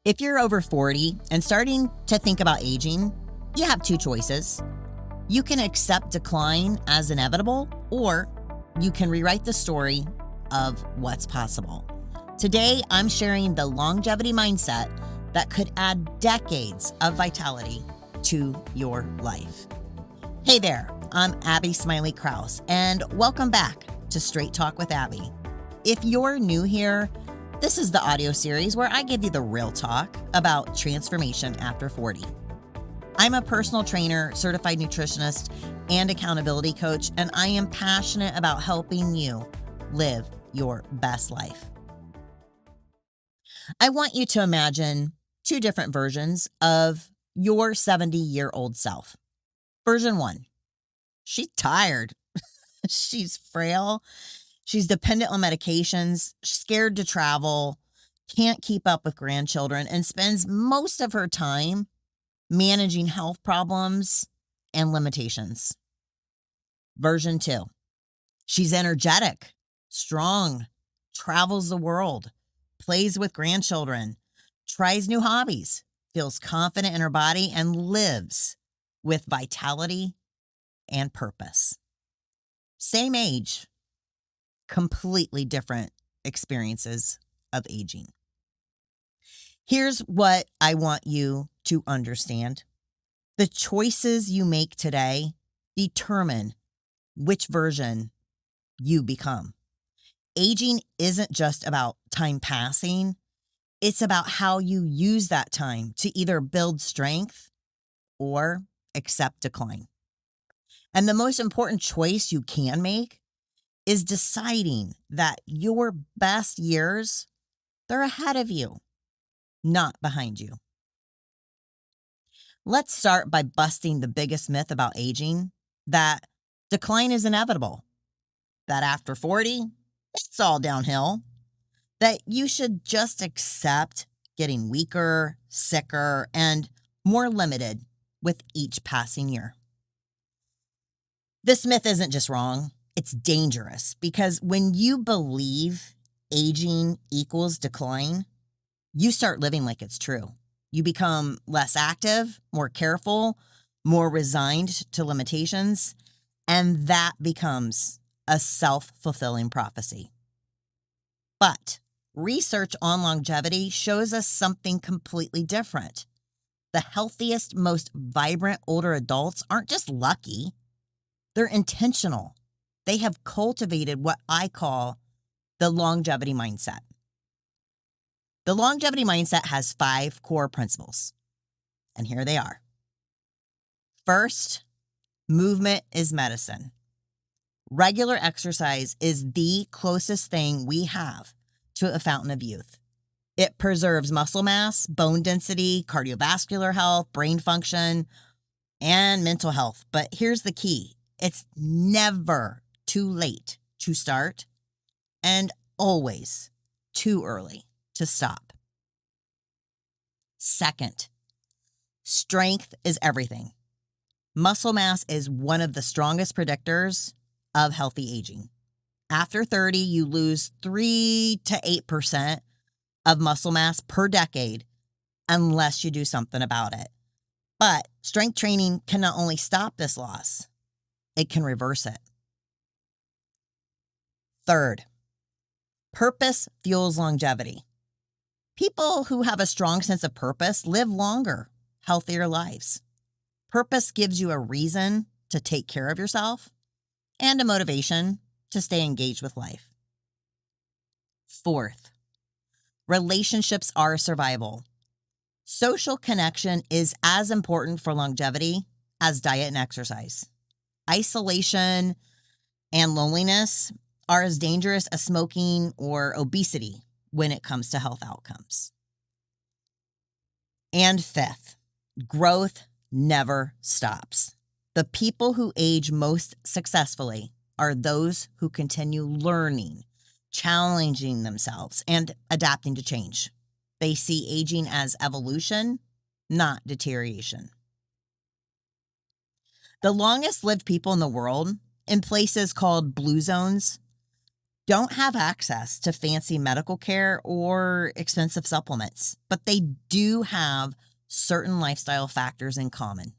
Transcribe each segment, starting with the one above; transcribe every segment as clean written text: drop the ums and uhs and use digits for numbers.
If you're over 40 and starting to think about aging, you have two choices. You can accept decline as inevitable, or you can rewrite the story of what's possible. Today, I'm sharing the longevity mindset that could add decades of vitality to your life. Hey there, I'm Abby Smiley Krause, and welcome back to Straight Talk with Abby. If you're new here, this is the audio series where I give you the real talk about transformation after 40. I'm a personal trainer, certified nutritionist, and accountability coach, and I am passionate about helping you live your best life. I want you to imagine two different versions of your 70-year-old self. Version 1, she's tired. She's frail. She's dependent on medications, scared to travel, can't keep up with grandchildren, and spends most of her time managing health problems and limitations. Version 2, she's energetic, strong, travels the world, plays with grandchildren, tries new hobbies, feels confident in her body, and lives with vitality and purpose. Same age, completely different experiences of aging. Here's what I want you to understand. The choices you make today determine which version you become. Aging isn't just about time passing. It's about how you use that time to either build strength or accept decline. And the most important choice you can make is deciding that your best years, they're ahead of you, not behind you. Let's start by busting the biggest myth about aging, that decline is inevitable, that after 40, it's all downhill, that you should just accept getting weaker, sicker, and more limited with each passing year. This myth isn't just wrong. It's dangerous because when you believe aging equals decline, you start living like it's true. You become less active, more careful, more resigned to limitations, and that becomes a self-fulfilling prophecy. But research on longevity shows us something completely different. The healthiest, most vibrant older adults aren't just lucky. They're intentional. They have cultivated what I call the longevity mindset. The longevity mindset has 5 core principles, and here they are. First, movement is medicine. Regular exercise is the closest thing we have to a fountain of youth. It preserves muscle mass, bone density, cardiovascular health, brain function, and mental health. But here's the key. It's never too late to start and always too early to stop. Second, strength is everything. Muscle mass is one of the strongest predictors of healthy aging. After 30, you lose 3 to 8% of muscle mass per decade unless you do something about it. But strength training can not only stop this loss, it can reverse it. Third, purpose fuels longevity. People who have a strong sense of purpose live longer, healthier lives. Purpose gives you a reason to take care of yourself and a motivation to stay engaged with life. Fourth, relationships are survival. Social connection is as important for longevity as diet and exercise. Isolation and loneliness are as dangerous as smoking or obesity when it comes to health outcomes. And fifth, growth never stops. The people who age most successfully are those who continue learning, challenging themselves, and adapting to change. They see aging as evolution, not deterioration. The longest lived people in the world, in places called blue zones, don't have access to fancy medical care or expensive supplements, but they do have certain lifestyle factors in common.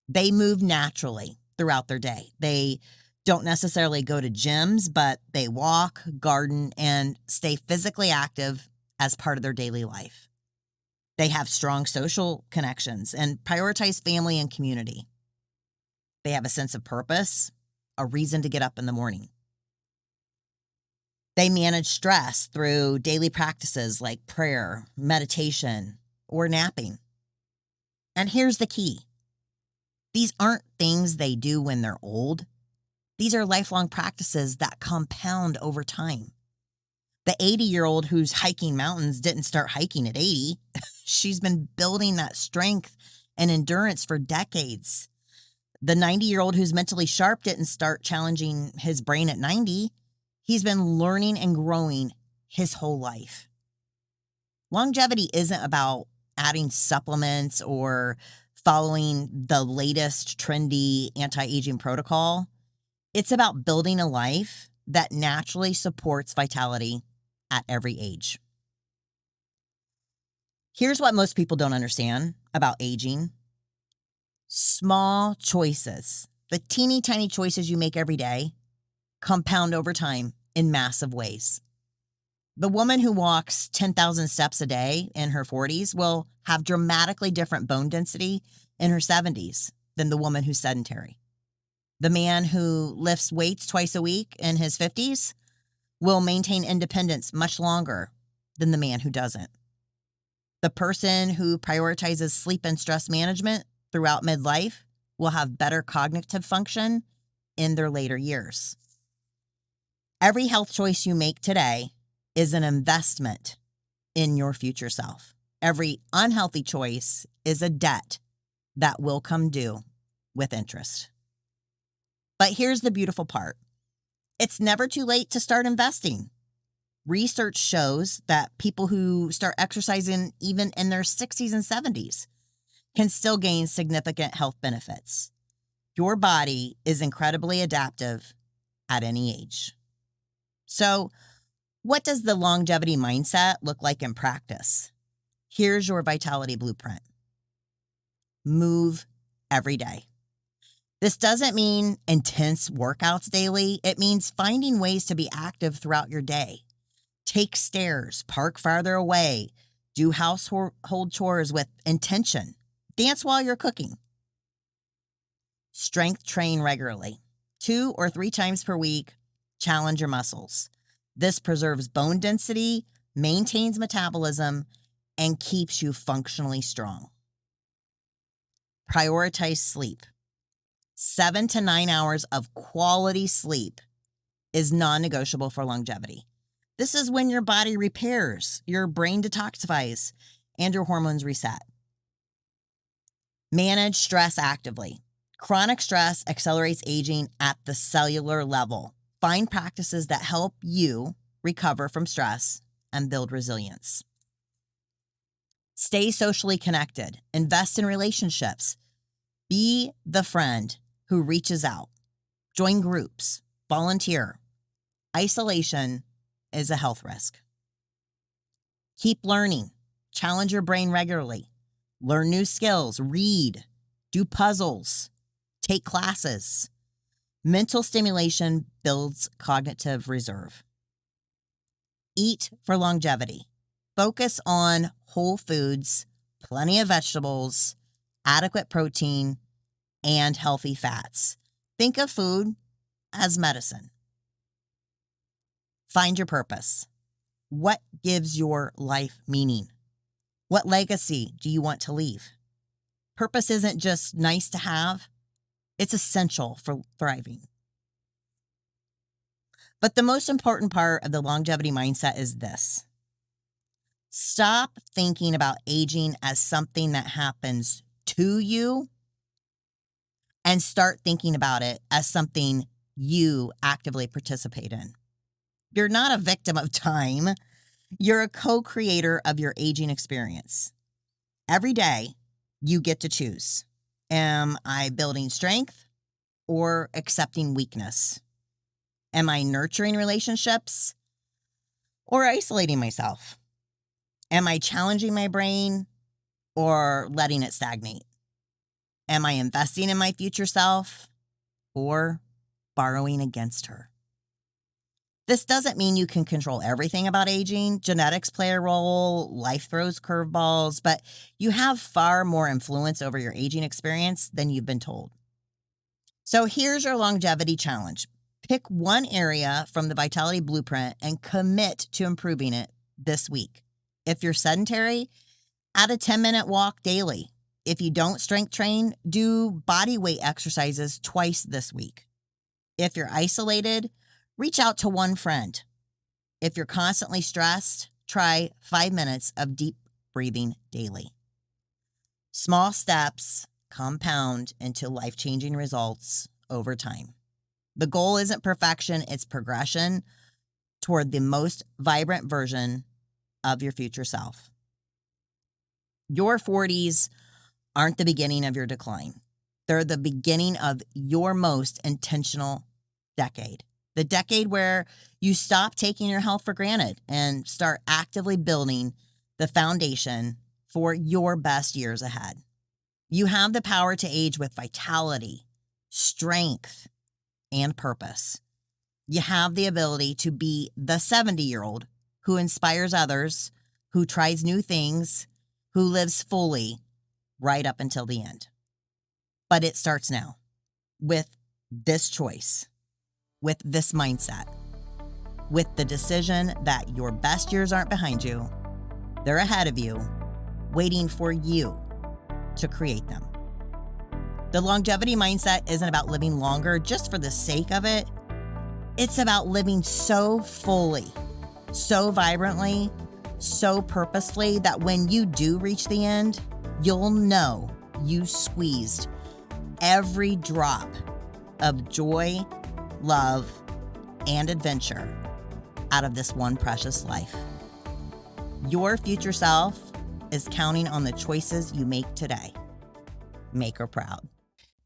They move naturally throughout their day. They don't necessarily go to gyms, but they walk, garden, and stay physically active as part of their daily life. They have strong social connections and prioritize family and community. They have a sense of purpose, a reason to get up in the morning. They manage stress through daily practices like prayer, meditation, or napping. And here's the key. These aren't things they do when they're old. These are lifelong practices that compound over time. The 80-year-old who's hiking mountains didn't start hiking at 80. She's been building that strength and endurance for decades. The 90-year-old who's mentally sharp didn't start challenging his brain at 90. He's been learning and growing his whole life. Longevity isn't about adding supplements or following the latest trendy anti-aging protocol. It's about building a life that naturally supports vitality at every age. Here's what most people don't understand about aging. Small choices, the teeny tiny choices you make every day, compound over time in massive ways. The woman who walks 10,000 steps a day in her 40s will have dramatically different bone density in her 70s than the woman who's sedentary. The man who lifts weights twice a week in his 50s will maintain independence much longer than the man who doesn't. The person who prioritizes sleep and stress management throughout midlife will have better cognitive function in their later years. Every health choice you make today is an investment in your future self. Every unhealthy choice is a debt that will come due with interest. But here's the beautiful part. It's never too late to start investing. Research shows that people who start exercising even in their 60s and 70s can still gain significant health benefits. Your body is incredibly adaptive at any age. So, what does the longevity mindset look like in practice? Here's your vitality blueprint. Move every day. This doesn't mean intense workouts daily. It means finding ways to be active throughout your day. Take stairs, park farther away, do household chores with intention, dance while you're cooking. Strength train regularly. 2 or 3 times per week, challenge your muscles. This preserves bone density, maintains metabolism, and keeps you functionally strong. Prioritize sleep. 7 to 9 hours of quality sleep is non-negotiable for longevity. This is when your body repairs, your brain detoxifies, and your hormones reset. Manage stress actively. Chronic stress accelerates aging at the cellular level. Find practices that help you recover from stress and build resilience. Stay socially connected. Invest in relationships. Be the friend who reaches out. Join groups. Volunteer. Isolation is a health risk. Keep learning. Challenge your brain regularly. Learn new skills. Read. Do puzzles. Take classes. Mental stimulation builds cognitive reserve. Eat for longevity. Focus on whole foods, plenty of vegetables, adequate protein, and healthy fats. Think of food as medicine. Find your purpose. What gives your life meaning? What legacy do you want to leave? Purpose isn't just nice to have, it's essential for thriving. But the most important part of the longevity mindset is this. Stop thinking about aging as something that happens to you and start thinking about it as something you actively participate in. You're not a victim of time. You're a co-creator of your aging experience. Every day, you get to choose. Am I building strength or accepting weakness? Am I nurturing relationships or isolating myself? Am I challenging my brain or letting it stagnate? Am I investing in my future self or borrowing against her? This doesn't mean you can control everything about aging. Genetics play a role, life throws curveballs, but you have far more influence over your aging experience than you've been told. So here's your longevity challenge. Pick one area from the Vitality Blueprint and commit to improving it this week. If you're sedentary, add a 10-minute walk daily. If you don't strength train, do body weight exercises twice this week. If you're isolated, reach out to one friend. If you're constantly stressed, try 5 minutes of deep breathing daily. Small steps compound into life-changing results over time. The goal isn't perfection, it's progression toward the most vibrant version of your future self. Your 40s aren't the beginning of your decline. They're the beginning of your most intentional decade. The decade where you stop taking your health for granted and start actively building the foundation for your best years ahead. You have the power to age with vitality, strength, and purpose. You have the ability to be the 70-year-old who inspires others, who tries new things, who lives fully right up until the end. But it starts now with this choice, with this mindset, with the decision that your best years aren't behind you, they're ahead of you, waiting for you to create them. The longevity mindset isn't about living longer just for the sake of it. It's about living so fully, so vibrantly, so purposefully that when you do reach the end, you'll know you squeezed every drop of joy, love, and adventure out of this one precious life. Your future self is counting on the choices you make today. Make her proud.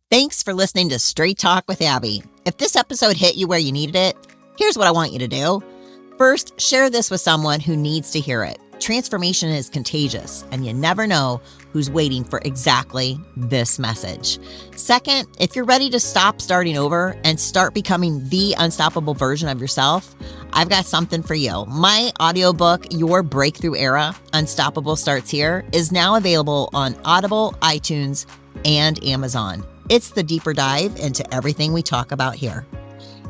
Thanks for listening to Straight Talk with Abby. If this episode hit you where you needed it, here's what I want you to do. First, share this with someone who needs to hear it. Transformation is contagious, and you never know who's waiting for exactly this message. Second, if you're ready to stop starting over and start becoming the unstoppable version of yourself, I've got something for you. My audiobook, Your Breakthrough Era, Unstoppable Starts Here, is now available on Audible, iTunes, and Amazon. It's the deeper dive into everything we talk about here.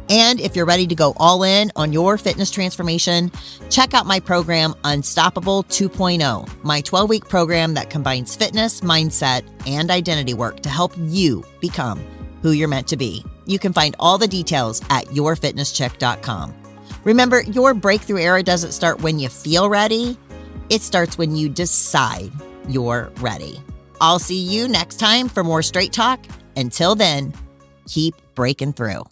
And if you're ready to go all in on your fitness transformation, check out my program, Unstoppable 2.0, my 12-week program that combines fitness, mindset, and identity work to help you become who you're meant to be. You can find all the details at yourfitnesscheck.com. Remember, your breakthrough era doesn't start when you feel ready. It starts when you decide you're ready. I'll see you next time for more Straight Talk. Until then, keep breaking through.